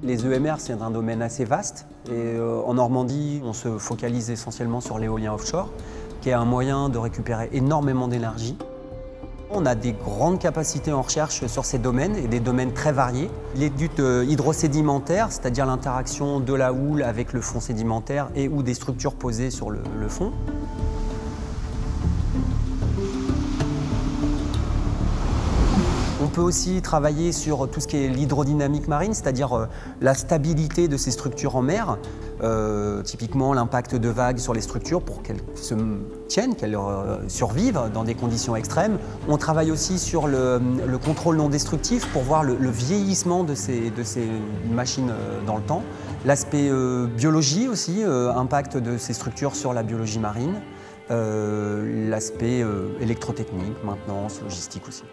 Les EMR, c'est un domaine assez vaste. Et en Normandie, on se focalise essentiellement sur l'éolien offshore, qui est un moyen de récupérer énormément d'énergie. On a des grandes capacités en recherche sur ces domaines, et des domaines très variés. L'étude hydrosédimentaire, c'est-à-dire l'interaction de la houle avec le fond sédimentaire et ou des structures posées sur le fond. On peut aussi travailler sur tout ce qui est l'hydrodynamique marine, c'est-à-dire la stabilité de ces structures en mer, typiquement l'impact de vagues sur les structures pour qu'elles se tiennent, qu'elles survivent dans des conditions extrêmes. On travaille aussi sur le contrôle non destructif pour voir le vieillissement de ces machines dans le temps. L'aspect biologie aussi, impact de ces structures sur la biologie marine. L'aspect électrotechnique, maintenance, logistique aussi.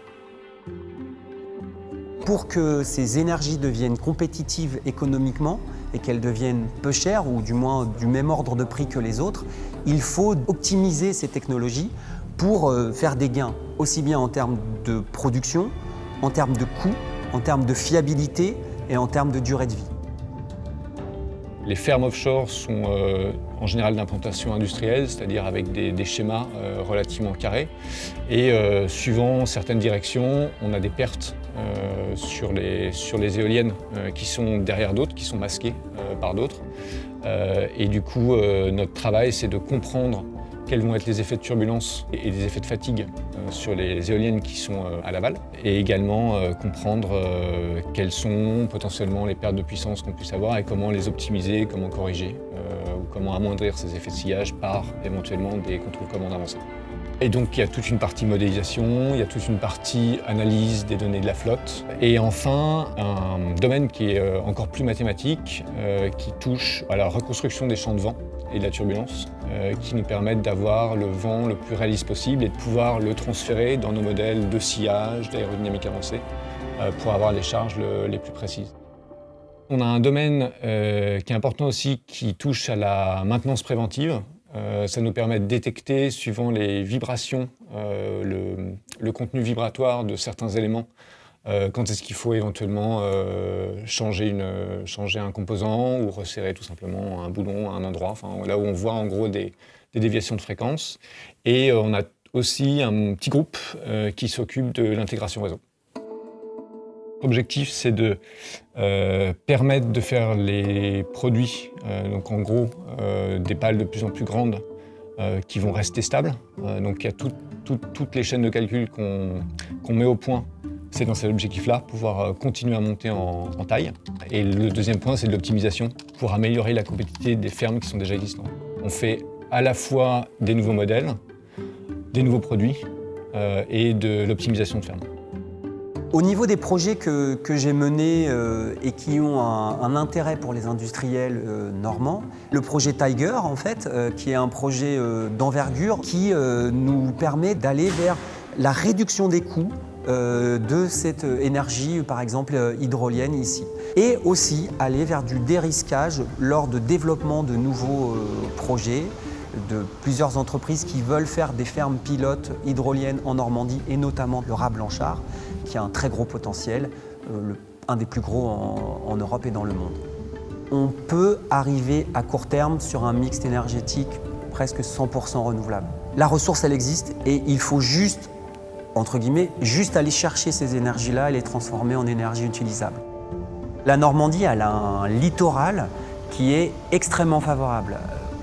Pour que ces énergies deviennent compétitives économiquement et qu'elles deviennent peu chères ou du moins du même ordre de prix que les autres, il faut optimiser ces technologies pour faire des gains, aussi bien en termes de production, en termes de coût, en termes de fiabilité et en termes de durée de vie. Les fermes offshore sont en général d'implantation industrielle, c'est-à-dire avec des schémas relativement carrés. Et suivant certaines directions, on a des pertes sur les éoliennes qui sont derrière d'autres, qui sont masquées par d'autres. Et du coup, notre travail, c'est de comprendre quels vont être les effets de turbulence et les effets de fatigue sur les éoliennes qui sont à l'aval, et également comprendre quelles sont potentiellement les pertes de puissance qu'on puisse avoir et comment les optimiser, comment corriger ou comment amoindrir ces effets de sillage par éventuellement des contrôles commandes avancés. Et donc il y a toute une partie modélisation, il y a toute une partie analyse des données de la flotte. Et enfin, un domaine qui est encore plus mathématique, qui touche à la reconstruction des champs de vent et de la turbulence, qui nous permettent d'avoir le vent le plus réaliste possible et de pouvoir le transférer dans nos modèles de sillage, d'aérodynamique avancée, pour avoir les charges les plus précises. On a un domaine qui est important aussi, qui touche à la maintenance préventive. Ça nous permet de détecter, suivant les vibrations, le contenu vibratoire de certains éléments, quand est-ce qu'il faut éventuellement changer un composant ou resserrer tout simplement un boulon à un endroit, enfin, là où on voit en gros des déviations de fréquence. Et on a aussi un petit groupe qui s'occupe de l'intégration réseau. L'objectif, c'est de permettre de faire les produits, donc en gros des pales de plus en plus grandes qui vont rester stables. Donc il y a toutes les chaînes de calcul qu'on met au point. C'est dans cet objectif-là, pouvoir continuer à monter en taille. Et le deuxième point, c'est de l'optimisation pour améliorer la compétitivité des fermes qui sont déjà existantes. On fait à la fois des nouveaux modèles, des nouveaux produits et de l'optimisation de fermes. Au niveau des projets que j'ai menés et qui ont un intérêt pour les industriels normands, le projet Tiger, en fait, qui est un projet d'envergure qui nous permet d'aller vers la réduction des coûts de cette énergie, par exemple hydrolienne ici. Et aussi aller vers du dérisquage lors de développement de nouveaux projets, de plusieurs entreprises qui veulent faire des fermes pilotes hydroliennes en Normandie et notamment le Raz Blanchard, qui a un très gros potentiel, un des plus gros en Europe et dans le monde. On peut arriver à court terme sur un mix énergétique presque 100% renouvelable. La ressource, elle existe et il faut juste, entre guillemets, juste aller chercher ces énergies-là et les transformer en énergie utilisable. La Normandie, elle a un littoral qui est extrêmement favorable,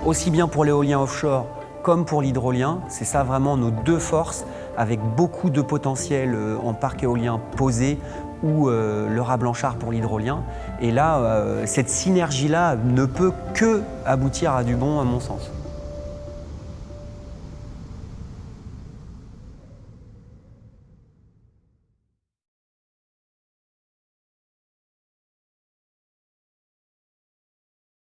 aussi bien pour l'éolien offshore comme pour l'hydrolien. C'est ça vraiment nos deux forces, avec beaucoup de potentiel en parc éolien posé ou le Raz Blanchard pour l'hydrolien. Et là, cette synergie-là ne peut que aboutir à du bon, à mon sens.